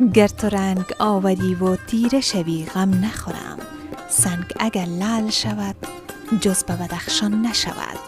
گر تو رنگ آوری و تیره شوی غم نخورم، سنگ اگر لعل شود جز به بدخشان نشود.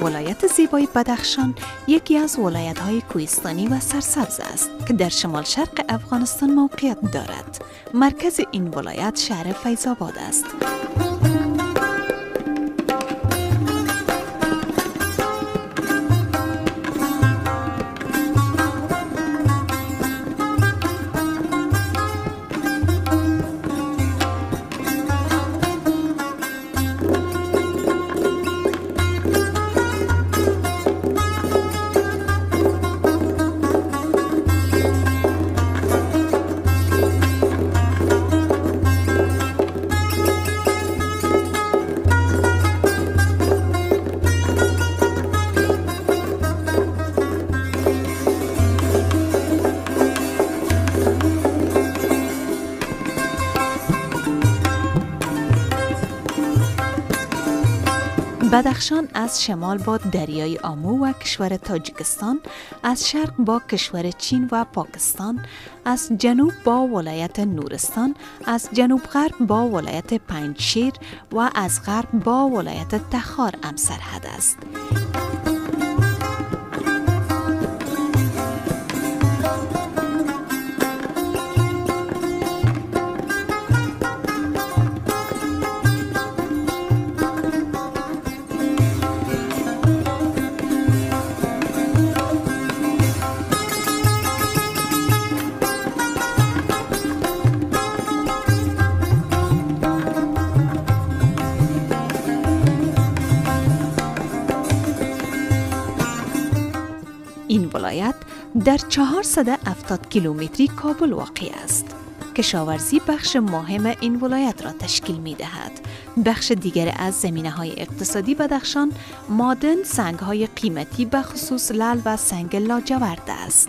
ولایت زیبای بدخشان یکی از ولایت‌های کوهستانی و سرسبز است که در شمال شرق افغانستان موقعیت دارد. مرکز این ولایت شهر فیض‌آباد است. بدخشان از شمال با دریای آمو و کشور تاجیکستان، از شرق با کشور چین و پاکستان، از جنوب با ولایت نورستان، از جنوب غرب با ولایت پنجشیر و از غرب با ولایت تخار همسرحد است. این ولایت در 470 کیلومتری کابل واقع است. کشاورزی بخش مهم این ولایت را تشکیل می دهد. بخش دیگر از زمینه‌های اقتصادی بدخشان معدن سنگ‌های قیمتی به خصوص لعل و سنگ لاجورد است.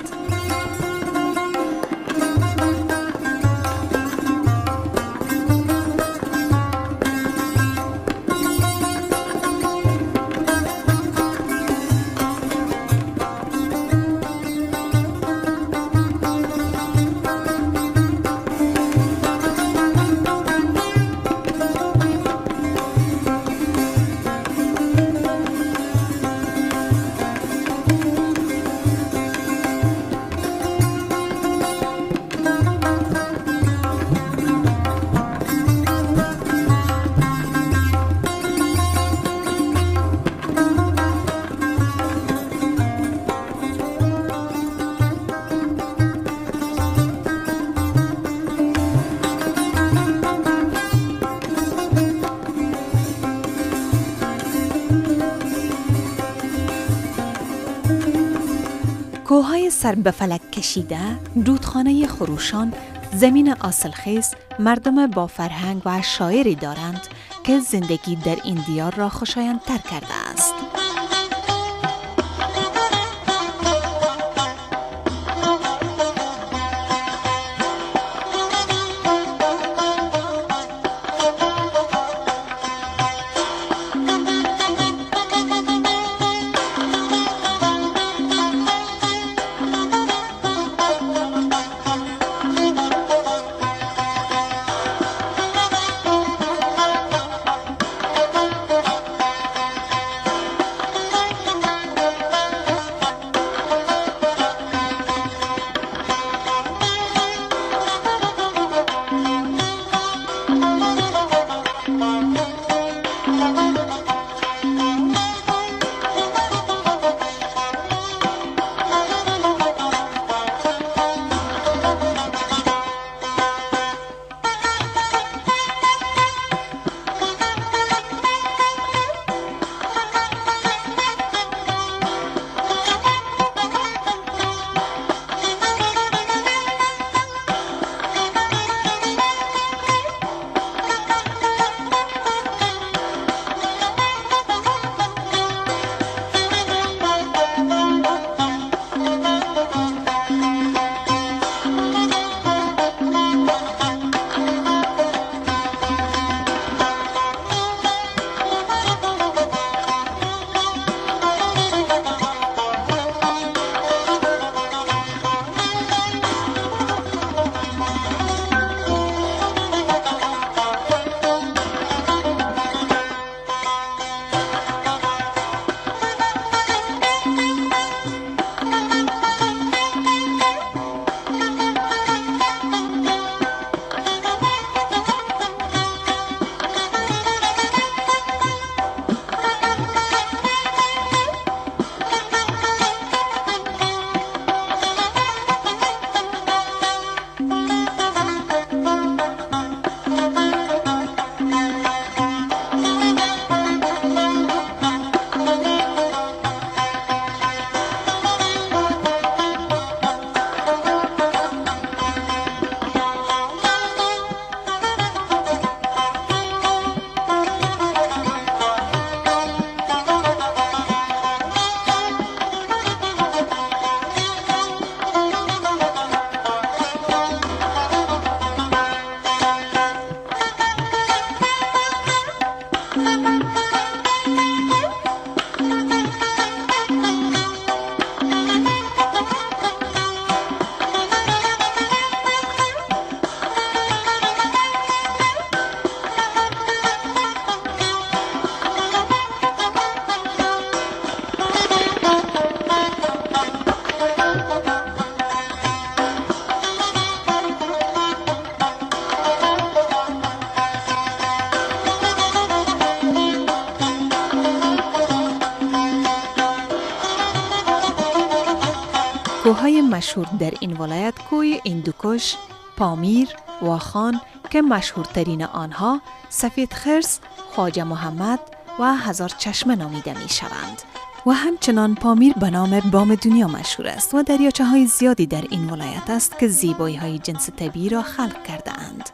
کوههای سر به فلک کشیده، رودخانه خروشان، زمین حاصلخیز، مردم با فرهنگ و شاعری دارند که زندگی در این دیار را خوشایندتر کرده است. کوههای مشهور در این ولایت کوه هندوکش، پامیر، واخان که مشهورترین آنها سفید خرس، خواجه محمد و هزار چشمه نامیده می شوند. و همچنان پامیر به نام بام دنیا مشهور است و دریاچه های زیادی در این ولایت است که زیبایی های جنس طبیعی را خلق کرده اند.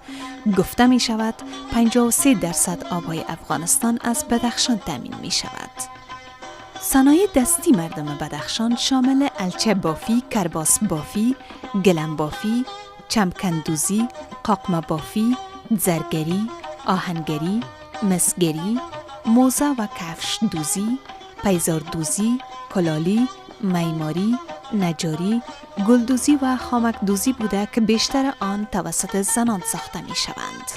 گفته می شود 53% آبهای افغانستان از بدخشان تامین می شود. صنایع دستی مردم بدخشان شامل الچه بافی، کرباس بافی، گلم بافی، چمکندوزی، قاقمه بافی، زرگری، آهنگری، مسگری، موزه و کفش دوزی، پیزار دوزی، کلالی، معماری، نجاری، گلدوزی و خامک دوزی بوده که بیشتر آن توسط زنان ساخته می شوند.